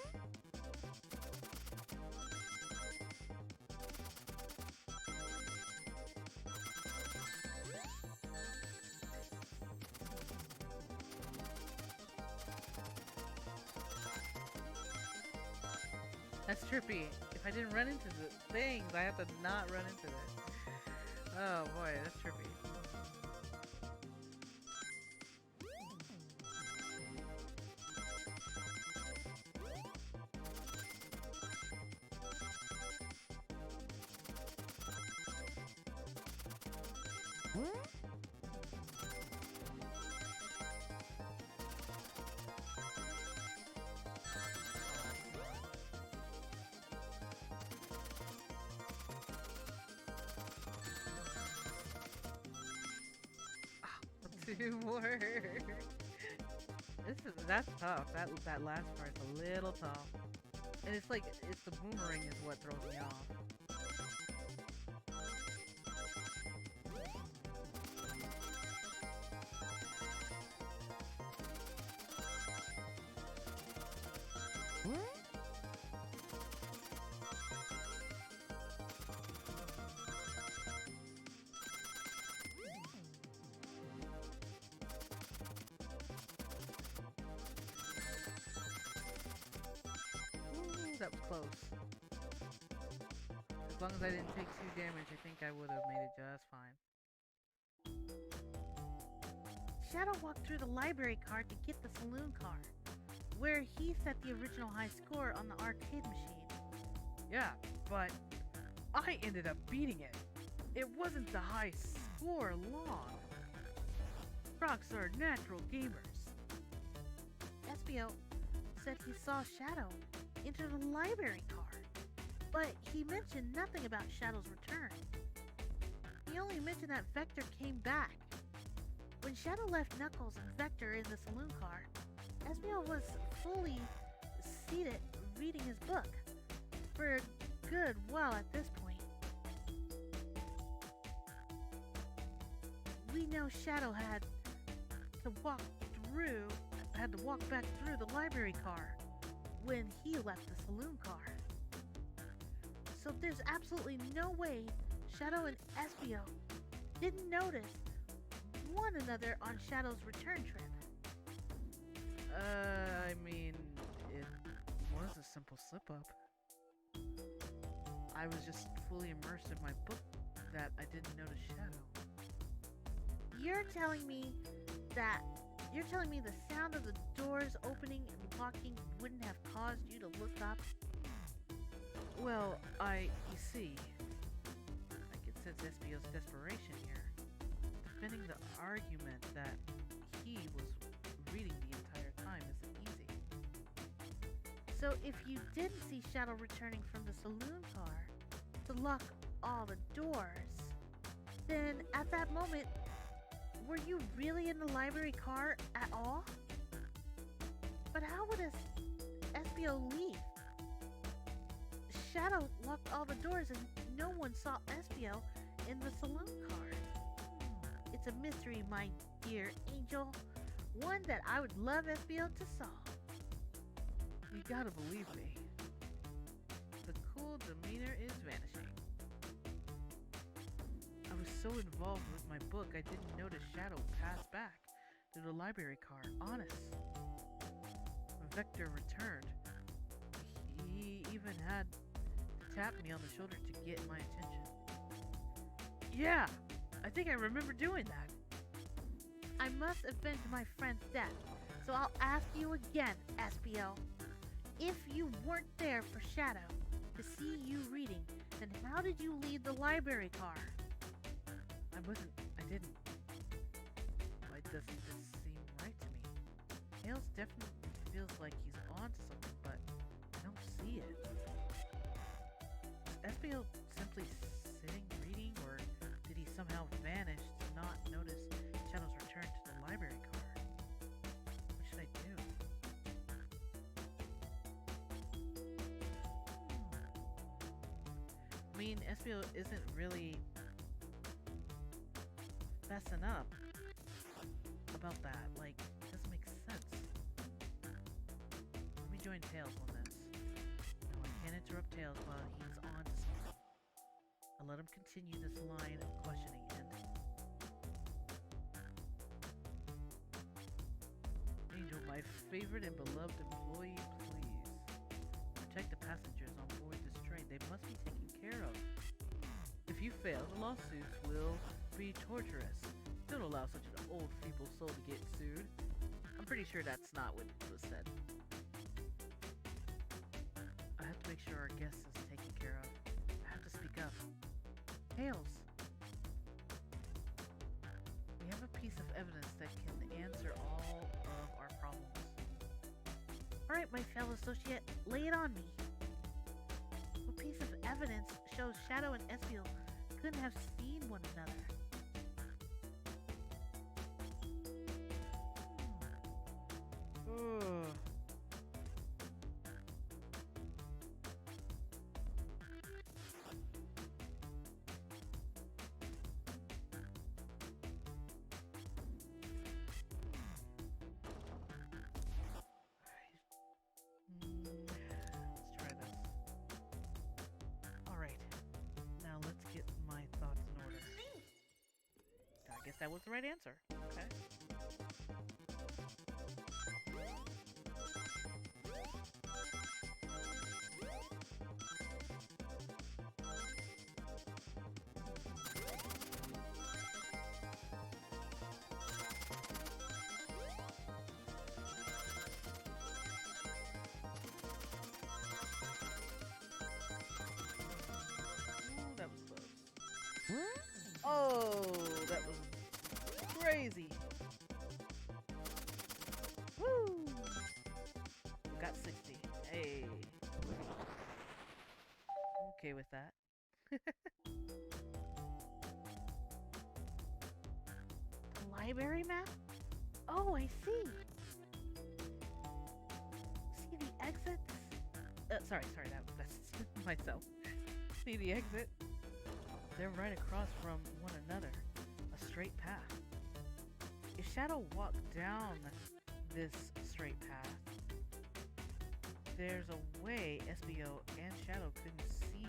That's trippy. If I didn't run into the things, I have to not run into it. Oh boy, that's trippy. Two more. That's tough. That last part's a little tough. And it's like the boomerang is what throws me off. That was close. As long as I didn't take 2 damage, I think I would have made it just fine. Shadow walked through the library card to get the saloon car, where he set the original high score on the arcade machine. Yeah, but I ended up beating it. It wasn't the high score long. Frogs are natural gamers. Espio said he saw Shadow enter the library car, but he mentioned nothing about Shadow's return. He only mentioned that Vector came back. When Shadow left Knuckles and Vector in the saloon car, Espio was fully seated reading his book for a good while at this point. We know Shadow had to walk back through the library car when he left the saloon car. So there's absolutely no way Shadow and Espio didn't notice one another on Shadow's return trip. I mean, it was a simple slip-up. I was just fully immersed in my book that I didn't notice Shadow. You're telling me the sound of the doors opening and locking wouldn't have caused you to look up? Well, you see, I can sense Espio's desperation here, defending the argument that he was reading the entire time isn't easy. So if you didn't see Shadow returning from the saloon car to lock all the doors, then at that moment, were you really in the library car at all? But how would Espio leave? Shadow locked all the doors and no one saw Espio in the saloon car. It's a mystery, my dear angel. One that I would love Espio to solve. You gotta believe me. The cool demeanor is vanishing. I was so involved with my book, I didn't notice Shadow pass back to the library car. Honest. Vector returned. He even had to tap me on the shoulder to get my attention. Yeah, I think I remember doing that. I must avenge my friend's death, so I'll ask you again, Espio. If you weren't there for Shadow to see you reading, then how did you leave the library car? I didn't. Why doesn't this seem right to me? Tails definitely feels like he's on to something, but I don't see it. Is Espio simply sitting reading, or did he somehow vanish to not notice Shadow's return to the library car? What should I do? I mean, Espio isn't really messing up about that. Like, it doesn't make sense. Let me join Tails on this. No, I can't interrupt Tails while he's on to something. I'll let him continue this line of questioning and... Angel, my favorite and beloved employee, please. Protect the passengers on board this train. They must be taken care of. If you fail, the lawsuits will be torturous. Don't allow such an old feeble soul to get sued. I'm pretty sure that's not what was said. I have to make sure our guest is taken care of. I have to speak up. Tails! We have a piece of evidence that can answer all of our problems. Alright, my fellow associate, lay it on me. What piece of evidence shows Shadow and Espio couldn't have seen one another? That was the right answer. Okay. Oh, that was crazy. Woo! Got 60. Hey. Okay with that. The library map? Oh, I see. See the exits? Sorry, that's myself. See the exit? They're right across from one another. A straight path. If Shadow walked down this straight path, there's a way SBO and Shadow couldn't see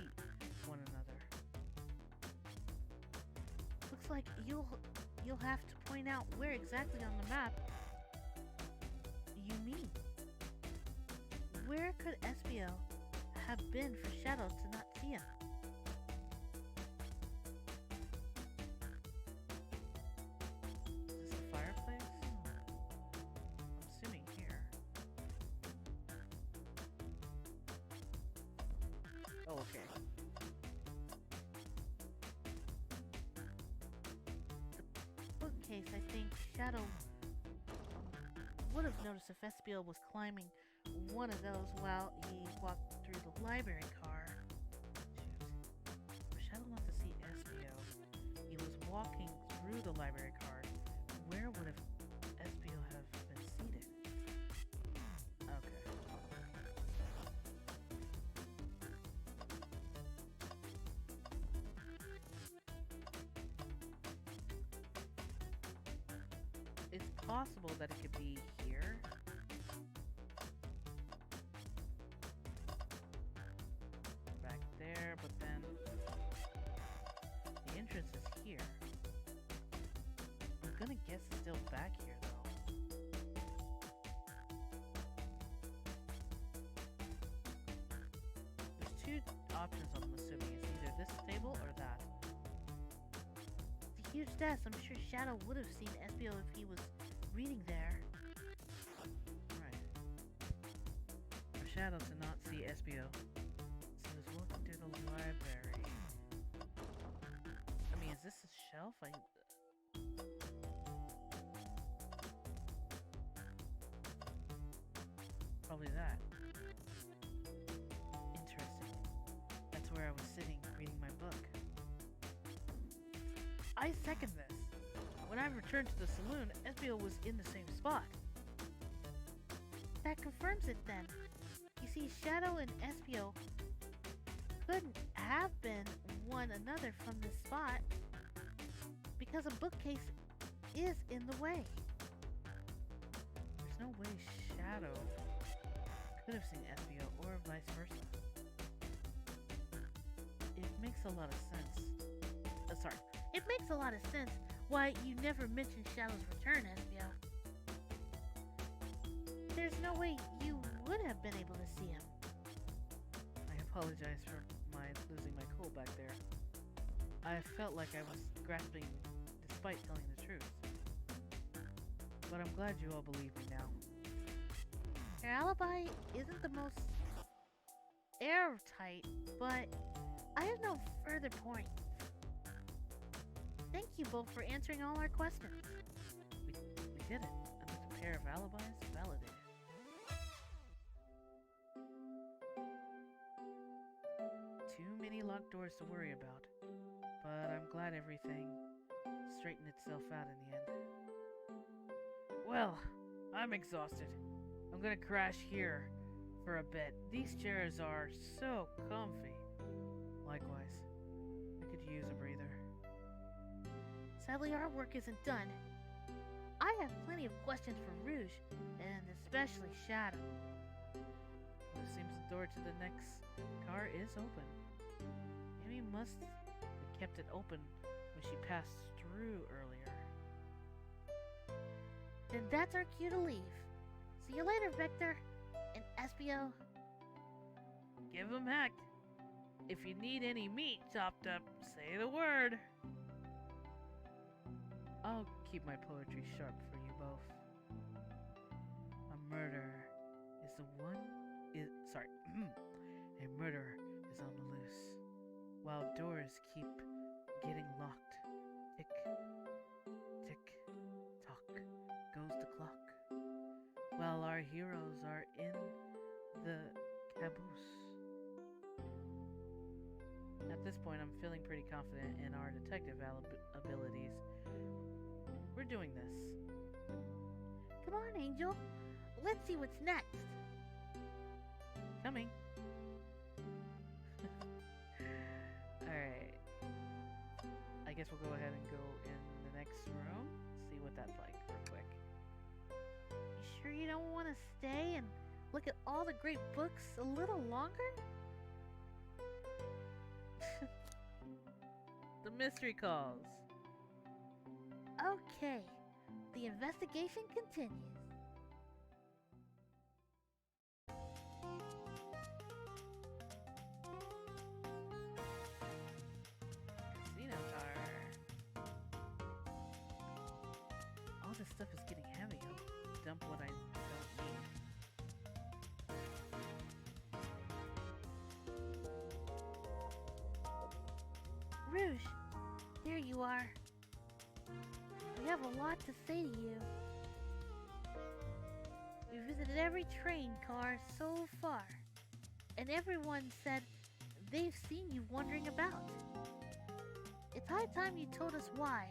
one another. Looks like you'll have to point out where exactly on the map you mean. Where could SBO have been for Shadow to not see him? Is this a fireplace? I'm assuming here. Oh, okay. Bookcase, I think Shadow would have noticed if SBO was climbing one of those while he walked through the library car. Shoot. If Shadow wants to see SBO, he was walking through the library car. Where would have SBO have been seated? Okay. It's possible that it could be here. Back there, but then the entrance is here. I'm gonna guess it's still back here though. There's two options I'm assuming. It's either this table or that. It's a huge desk. I'm sure Shadow would have seen SBO if he was reading there. Right. For Shadow to not see SBO. So he's walking through the library. I mean, is this a shelf? Probably that. Interesting. That's where I was sitting reading my book. I second this. When I returned to the saloon, SBO was in the same spot. That confirms it then. You see, Shadow and SBO couldn't have been one another from this spot because a bookcase is in the way. There's no way Shadow could have seen SBO or vice versa. It makes a lot of sense. Sorry. It makes a lot of sense why you never mentioned Shadow's return, SBO. There's no way you would have been able to see him. I apologize for losing my cool back there. I felt like I was grasping despite telling the truth. But I'm glad you all believe me now. Your alibi isn't the most airtight, but I have no further point. Thank you both for answering all our questions. We did it. Another pair of alibis validated. Too many locked doors to worry about. But I'm glad everything straightened itself out in the end. Well, I'm exhausted. I'm gonna crash here for a bit. These chairs are so comfy. Likewise, I could use a breather. Sadly, our work isn't done. I have plenty of questions for Rouge, and especially Shadow. Well, it seems the door to the next car is open. Amy must have kept it open when she passed through earlier. Then that's our cue to leave. See you later, Vector and SBO. Give 'em heck. If you need any meat chopped up, say the word. I'll keep my poetry sharp for you both. A murder is the one is sorry. A murderer is on the loose. While doors keep getting locked our heroes are in the caboose. At this point, I'm feeling pretty confident in our detective abilities. We're doing this. Come on, Angel. Let's see what's next. Coming. Alright. I guess we'll go ahead and go in the next room. See what that's like real quick. You sure you don't want to stay and look at all the great books a little longer? The mystery calls. Okay. The investigation continues. Casino car. All this stuff is getting heavy. I'll dump what I don't need. Rouge, there you are. We have a lot to say to you. We visited every train car so far, and everyone said they've seen you wandering about. It's high time you told us why.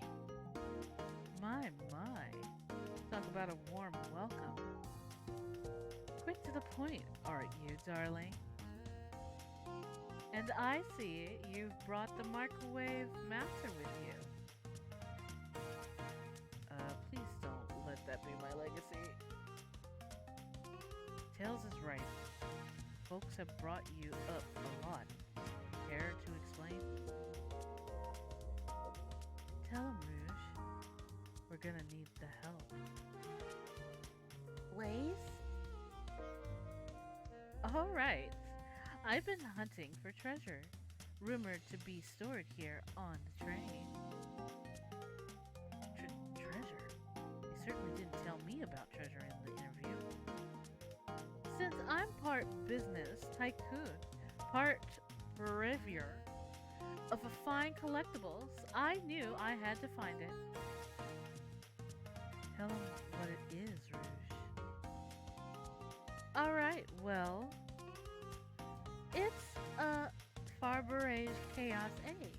My. Talk about a warm welcome. Quick to the point, aren't you, darling? And I see you've brought the microwave master with you. Please don't let that be my legacy. Tails is right. Folks have brought you up a lot. Care to explain? Tell 'em, Rouge. We're gonna need the help. Blaze? All right. I've been hunting for treasure, rumored to be stored here on the train. Treasure? You certainly didn't tell me about treasure in the interview. Since I'm part business tycoon, part bravier of a fine collectibles, I knew I had to find it. Tell 'em what it is, Rouge. All right, well, it's a Farberage Chaos Egg.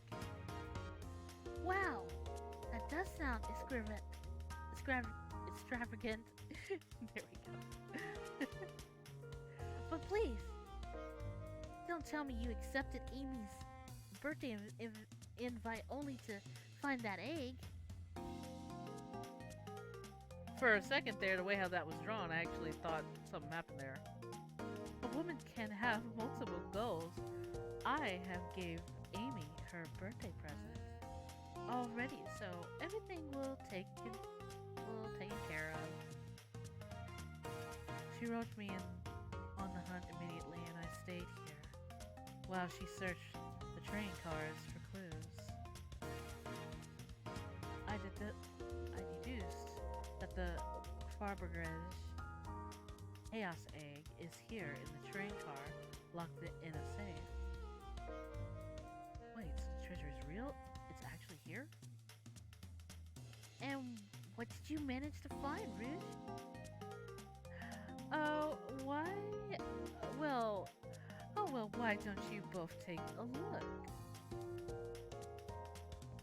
Wow, that does sound extravagant. There we go. But please, don't tell me you accepted Amy's birthday invite only to find that egg. For a second there, the way how that was drawn, I actually thought something happened there. A woman can have multiple goals. I have gave Amy her birthday present already, so everything will taken care of. She roped me in on the hunt immediately, and I stayed here while she searched the train cars for clues. I deduced that the Farberage Chaos Egg is here in the train car, locked in a safe. Wait, so the treasure is real? It's actually here? And what did you manage to find, Rouge? Why don't you both take a look?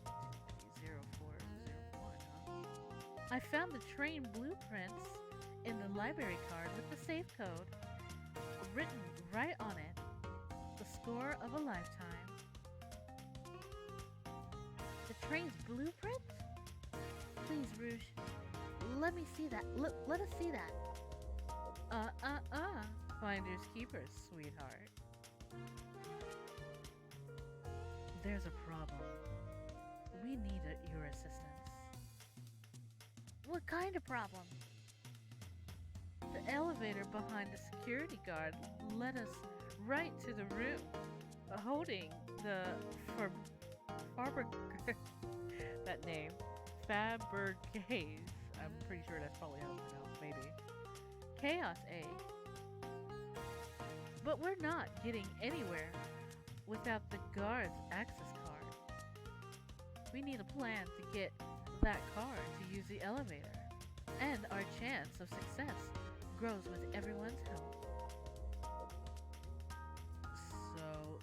0401, huh? I found the train blueprints in the library card with the safe code written right on it. The score of a lifetime. The train's blueprint? Please, Rouge, let me see that. Let us see that. Finders keepers, sweetheart. There's a problem. We need your assistance. What kind of problem? The elevator behind the security guard led us right to the room holding the that name, Fabergase. I'm pretty sure that's probably how it's pronounced, maybe. Chaos Egg. But we're not getting anywhere without the guard's access card. We need a plan to get that card to use the elevator, and our chance of success grows with everyone's help. So,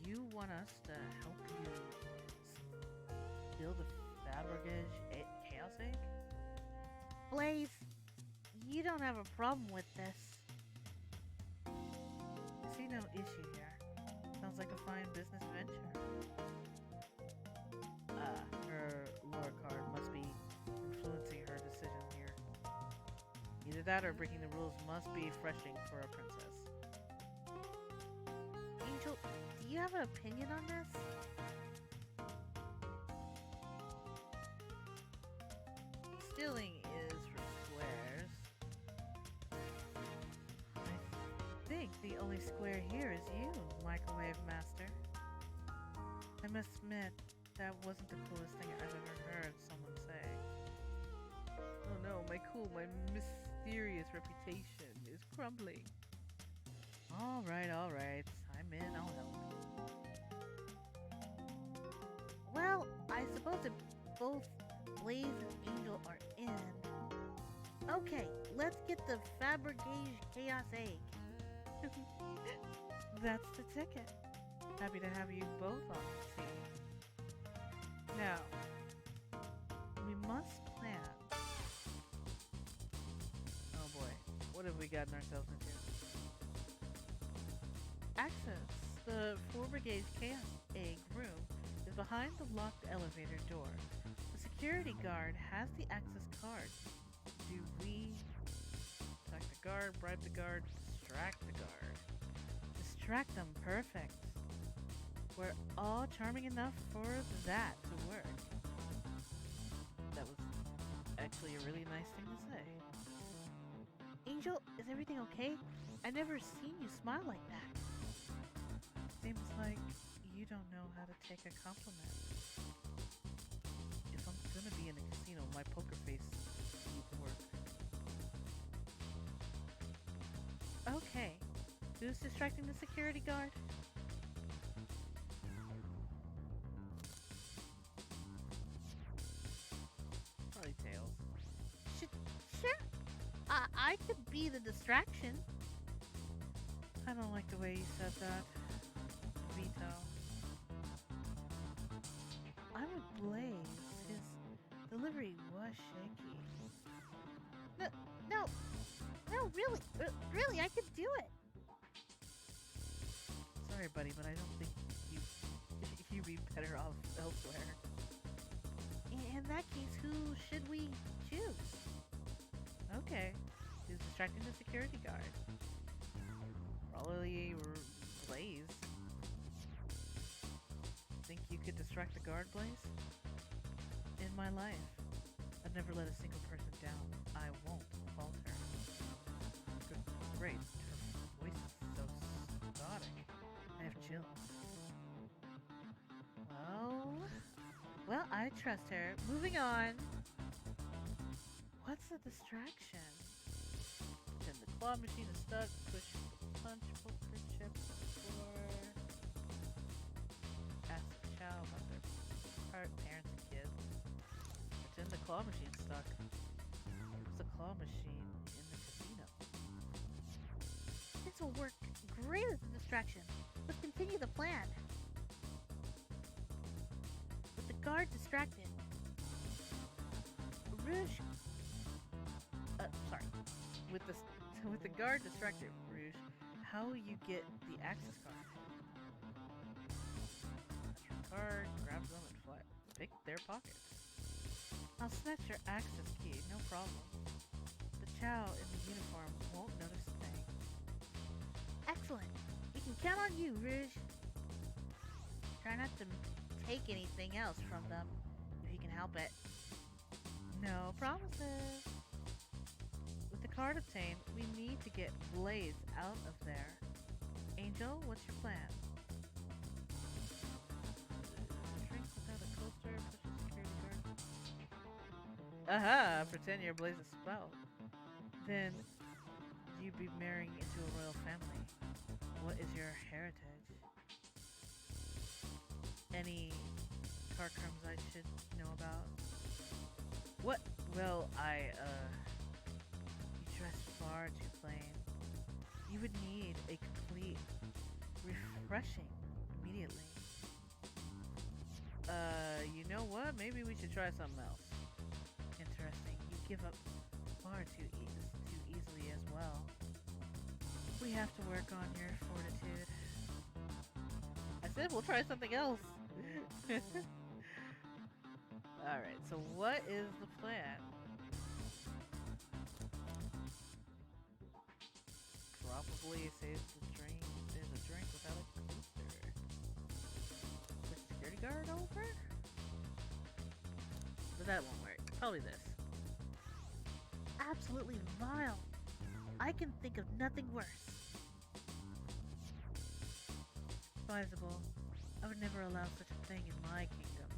you want us to help you build a fabricage chaos egg? Blaze, you don't have a problem with this. I see no issue here. Sounds like a fine business venture. Her lore card must be influencing her decision here. Either that or breaking the rules must be refreshing for a princess. Angel, do you have an opinion on this? Stealing is for squares. I think the only square here is you, Microwave Master. I must admit, that wasn't the coolest thing I've ever heard someone say. Oh no, my mysterious reputation is crumbling. Alright. I'm in, I'll help. Well, I suppose if both Blaze and Angel are in. Okay, let's get the Fabricage Chaos Egg. That's the ticket. Happy to have you both on the team. Now, we must plan. Oh boy, what have we gotten ourselves into? Access the 4 Brigade Chaos Egg room is behind the locked elevator door. The security guard has the access card. Do we attack the guard, bribe the guard, distract the guard? Distract them, perfect. We're all charming enough for that to work. That was actually a really nice thing to say. Angel, is everything okay? I never seen you smile like that. Seems like you don't know how to take a compliment. If I'm gonna be in a casino, my poker face needs work. Okay, who's distracting the security guard? Probably Tails. Sure. I could be the distraction. I don't like the way you said that. Veto. I'm with Blaze. His delivery was shaky. No, really, I could do it. Sorry, buddy, but I don't think you'd be better off elsewhere. In that case, who should we choose? Okay, who's distracting the security guard? Probably Blaze. Think you could distract the guard, Blaze? In my life, I've never let a single person down. I won't falter. Good, great. Her voice is so static. I have chills. Well, I trust her. Moving on. What's the distraction? Pretend the claw machine is stuck. Push the punch poker chip on the floor. Ask the child about their parents and kids. Pretend the claw machine's stuck. Use the claw machine in the casino. This will work great as a distraction. Let's continue the plan. With the guard distracted, Rouge. With the guard distracted, Rouge, how will you get the access card? Touch your card, grab them, and fly. Pick their pockets. I'll snatch your access key, no problem. The Chow in the uniform won't notice a thing. Excellent. We can count on you, Rouge. Try not to take anything else from them, if you can help it. No promises. With the card obtained, we need to get Blaze out of there. Angel, what's your plan? Drink without a coaster, push the security guard. Aha! Pretend you're Blaze's spouse. Then you'd be marrying into a royal family. What is your heritage? Any car crumbs I should know about? What? Well, you dress far too plain. You would need a complete refreshing immediately. You know what? Maybe we should try something else. Interesting. You give up far too easily as well. We have to work on your fortitude. I said we'll try something else. Alright, so what is the plan? Probably saves the drink. There's a drink without a cooler. Push the security guard over? But that won't work. Probably this. Absolutely vile. I can think of nothing worse. Advisable. I would never allow such a thing in my kingdom.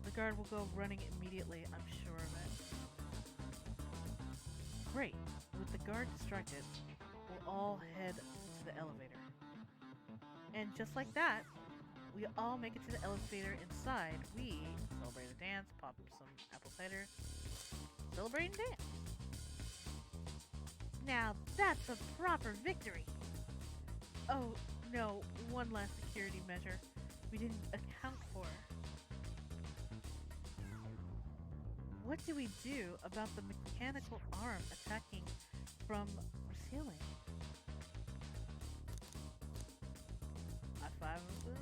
The guard will go running immediately, I'm sure of it. Great. With the guard distracted, we'll all head to the elevator. And just like that, we all make it to the elevator. Inside, we celebrate a dance, pop some apple cider, celebrate and dance. Now that's a proper victory. Oh, no, one last security measure we didn't account for. What do we do about the mechanical arm attacking from the ceiling? High five them.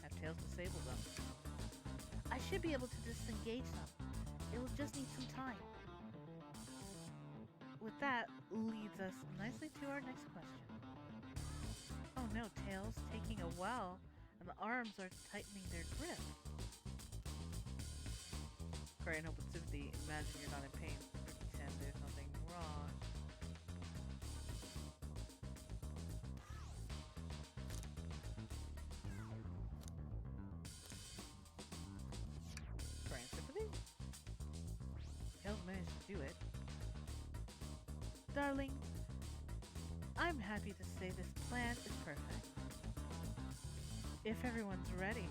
Have Tails disable them. I should be able to disengage them. It will just need some time. With that leads us nicely to our next question. Oh no, Tails taking a while and the arms are tightening their grip. Cry and hope with sympathy. Imagine you're not in pain. Pretend there's nothing wrong. Cry and sympathy? Tails managed to do it. Darling, I'm happy to say this plan is perfect. If everyone's ready,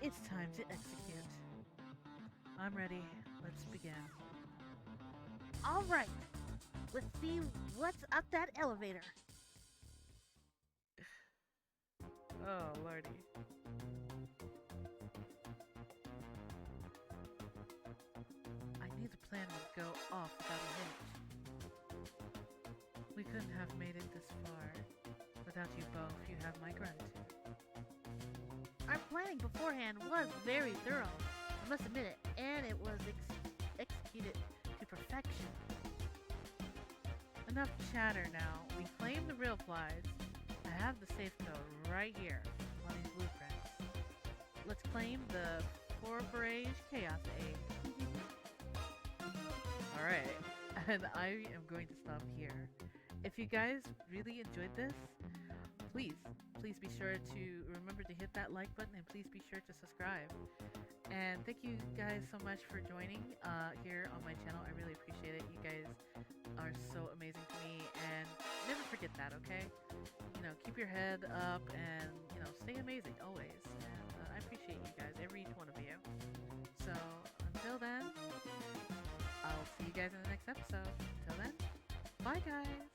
it's time to execute. I'm ready. Let's begin. All right. Let's see what's up that elevator. Oh, lordy. I knew the plan would go off without a hitch. We couldn't have made it this far. Without you both, you have my gratitude. Our planning beforehand was very thorough, I must admit it, and it was executed to perfection. Enough chatter now. We claim the real flies. I have the safe code right here on these blueprints. Let's claim the Forbrage Chaos Egg. Alright, and I am going to stop here. If you guys really enjoyed this, please be sure to remember to hit that like button and please be sure to subscribe. And thank you guys so much for joining here on my channel. I really appreciate it. You guys are so amazing to me, and never forget that, okay? You know, keep your head up and, you know, stay amazing always. And I appreciate you guys, every each one of you. So until then, I'll see you guys in the next episode. Until then, bye guys!